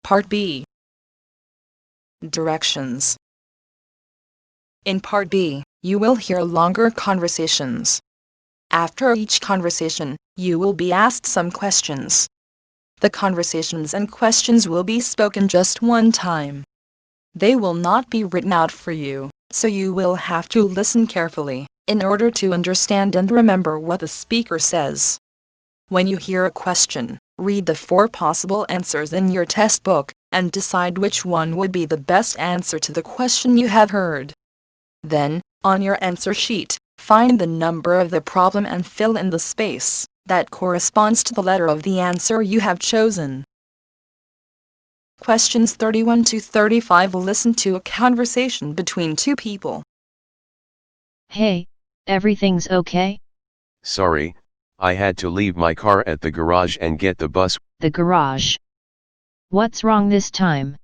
Part B. Directions. In Part B, you will hear longer conversations. After each conversation, you will be asked some questions. The conversations and questions will be spoken just one time. They will not be written out for you, so you will have to listen carefully, in order to understand and remember what the speaker says. When you hear a question, read the 4 possible answers in your test book, and decide which one would be the best answer to the question you have heard. Then, on your answer sheet, find the number of the problem and fill in the space that corresponds to the letter of the answer you have chosen. Questions 31 to 35. Listen to a conversation between 2 people. Hey, everything's okay? Sorry, I had to leave my car at the garage and get the bus. The garage. What's wrong this time?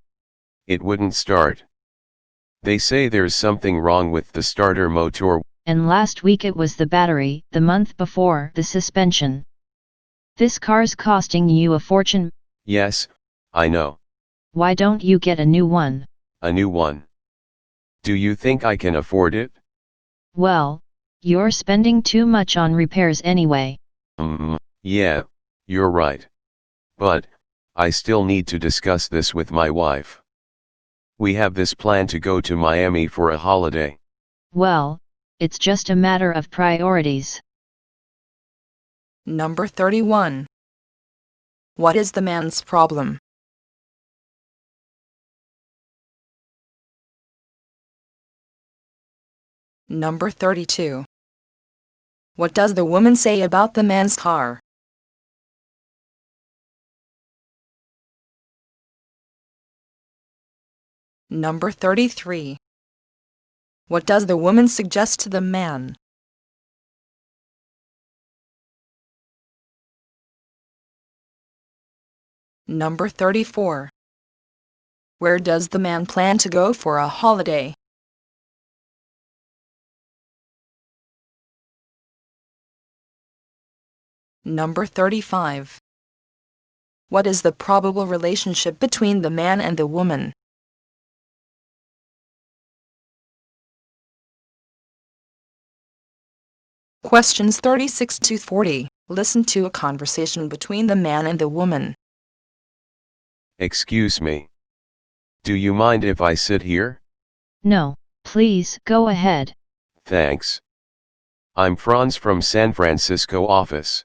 It wouldn't start. They say there's something wrong with the starter motor. And last week it was the battery, the month before the suspension. This car's costing you a fortune. Yes, I know. Why don't you get a new one? A new one. Do you think I can afford it? Well, you're spending too much on repairs anyway. Yeah, you're right. But, I still need to discuss this with my wife. We have this plan to go to Miami for a holiday. Well, it's just a matter of priorities. Number 31. What is the man's problem? Number 32. What does the woman say about the man's car? Number 33. What does the woman suggest to the man? Number 34. Where does the man plan to go for a holiday? Number 35. What is the probable relationship between the man and the woman? Questions 36 to 40. Listen to a conversation between the man and the woman. Excuse me. Do you mind if I sit here? No, please go ahead. Thanks. I'm Franz from San Francisco office.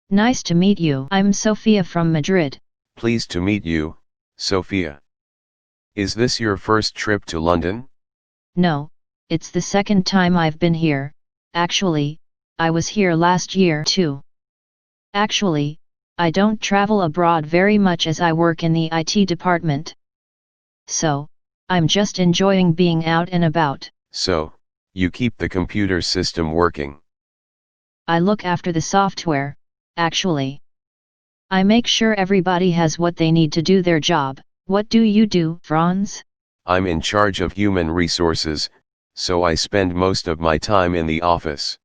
Nice to meet you. I'm Sophia from Madrid. Pleased to meet you, Sophia. Is this your first trip to London? No, it's the second time I've been here. Actually, I was here last year too. Actually, I don't travel abroad very much as I work in the IT department. So, I'm just enjoying being out and about. So, you keep the computer system working. I look after the software, actually. I make sure everybody has what they need to do their job. What do you do, Franz? I'm in charge of human resources, so I spend most of my time in the office.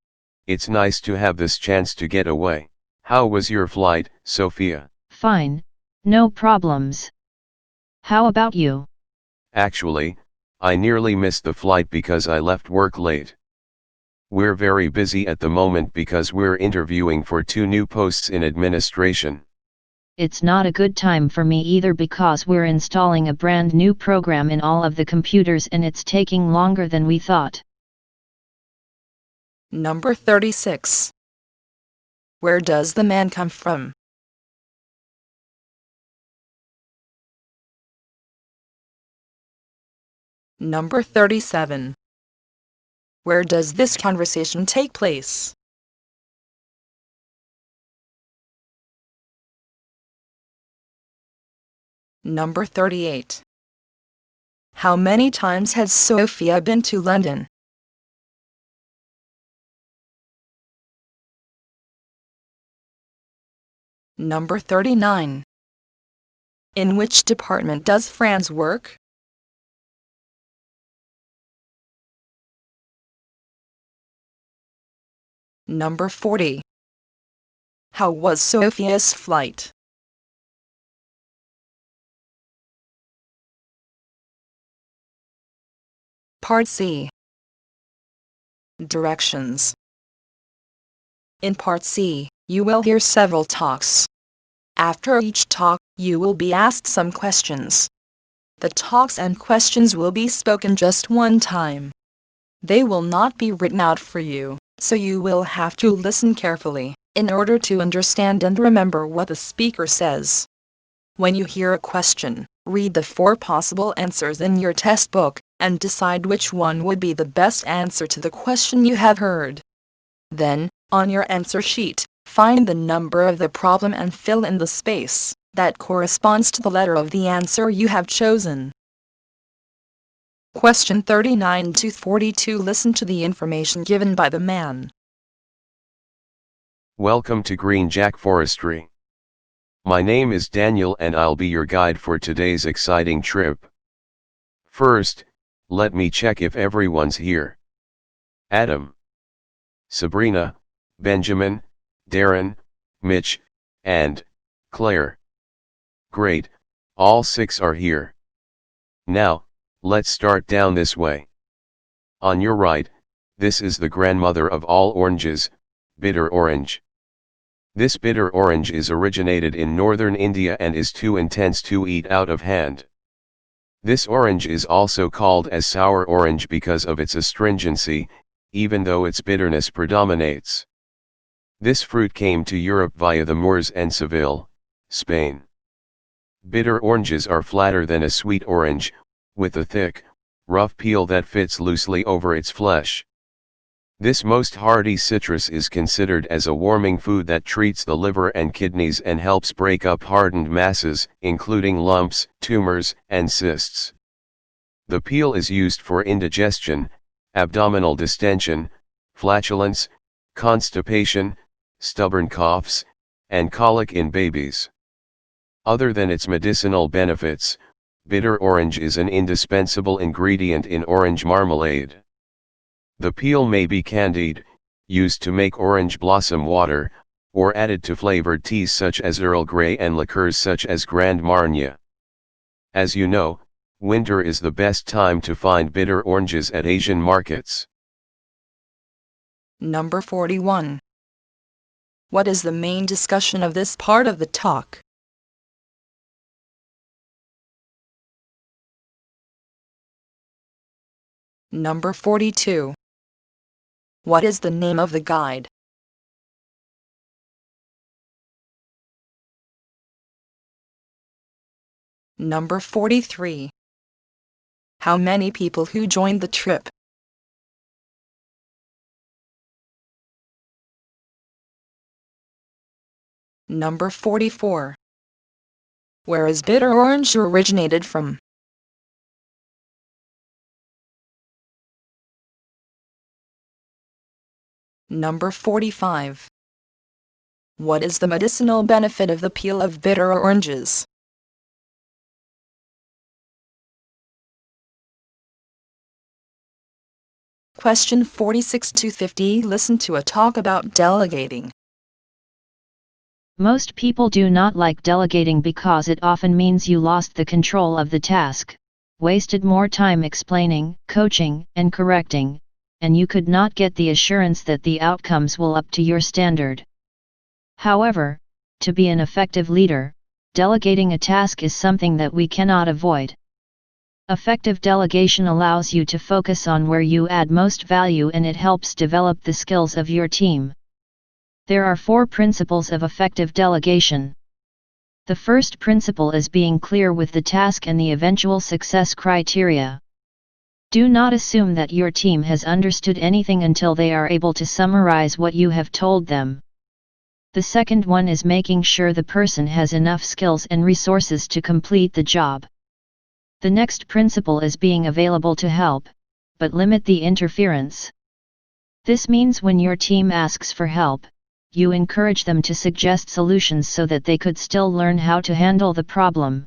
It's nice to have this chance to get away. How was your flight, Sophia? Fine, no problems. How about you? Actually, I nearly missed the flight because I left work late. We're very busy at the moment because we're interviewing for 2 new posts in administration. It's not a good time for me either because we're installing a brand new program in all of the computers and it's taking longer than we thought. Number 36. Where does the man come from? Number 37. Where does this conversation take place? Number 38. How many times has Sophia been to London? Number 39. In which department does Franz work? Number 40. How was Sophia's flight? Part C. Directions. In Part C, you will hear several talks. After each talk, you will be asked some questions. The talks and questions will be spoken just one time. They will not be written out for you, so you will have to listen carefully in order to understand and remember what the speaker says. When you hear a question, read the 4 possible answers in your test book and decide which one would be the best answer to the question you have heard. Then, on your answer sheet, find the number of the problem and fill in the space that corresponds to the letter of the answer you have chosen. Question 39 to 42. Listen to the information given by the man. Welcome to Green Jack Forestry. My name is Daniel and I'll be your guide for today's exciting trip. First, let me check if everyone's here. Adam, Sabrina, Benjamin, Darren, Mitch, and Claire. Great, all 6 are here. Now, let's start down this way. On your right, this is the grandmother of all oranges, bitter orange. This bitter orange is originated in northern India and is too intense to eat out of hand. This orange is also called as sour orange because of its astringency, even though its bitterness predominates. This fruit came to Europe via the Moors and Seville, Spain. Bitter oranges are flatter than a sweet orange, with a thick, rough peel that fits loosely over its flesh. This most hardy citrus is considered as a warming food that treats the liver and kidneys and helps break up hardened masses, including lumps, tumors, and cysts. The peel is used for indigestion, abdominal distension, flatulence, constipation, stubborn coughs, and colic in babies. Other than its medicinal benefits, bitter orange is an indispensable ingredient in orange marmalade. The peel may be candied, used to make orange blossom water, or added to flavored teas such as Earl Grey and liqueurs such as Grand Marnier. As you know, winter is the best time to find bitter oranges at Asian markets. Number 41. What is the main discussion of this part of the talk? Number 42. What is the name of the guide? Number 43. How many people who joined the trip? Number 44. Where is bitter orange originated from? Number 45. What is the medicinal benefit of the peel of bitter oranges? Question 46 to 50. Listen to a talk about delegating. Most people do not like delegating because it often means you lost the control of the task, wasted more time explaining, coaching, and correcting, and you could not get the assurance that the outcomes will up to your standard. However, to be an effective leader, delegating a task is something that we cannot avoid. Effective delegation allows you to focus on where you add most value and it helps develop the skills of your team. There are 4 principles of effective delegation. The first principle is being clear with the task and the eventual success criteria. Do not assume that your team has understood anything until they are able to summarize what you have told them. The second one is making sure the person has enough skills and resources to complete the job. The next principle is being available to help, but limit the interference. This means when your team asks for help, you encourage them to suggest solutions so that they could still learn how to handle the problem.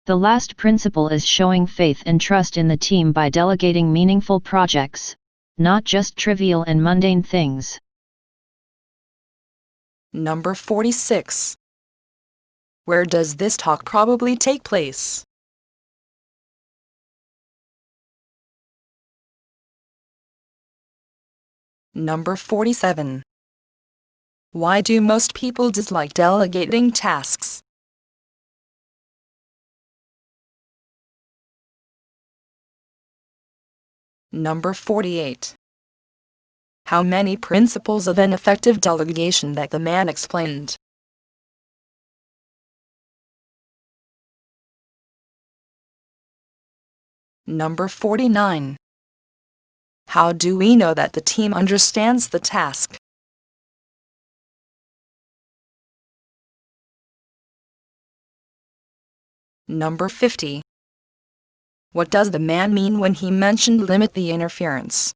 The last principle is showing faith and trust in the team by delegating meaningful projects, not just trivial and mundane things. Number 46. Where does this talk probably take place? Number 47. Why do most people dislike delegating tasks? Number 48. How many principles of an effective delegation that the man explained? Number 49. How do we know that the team understands the task? Number 50. What does the man mean when he mentioned limit the interference?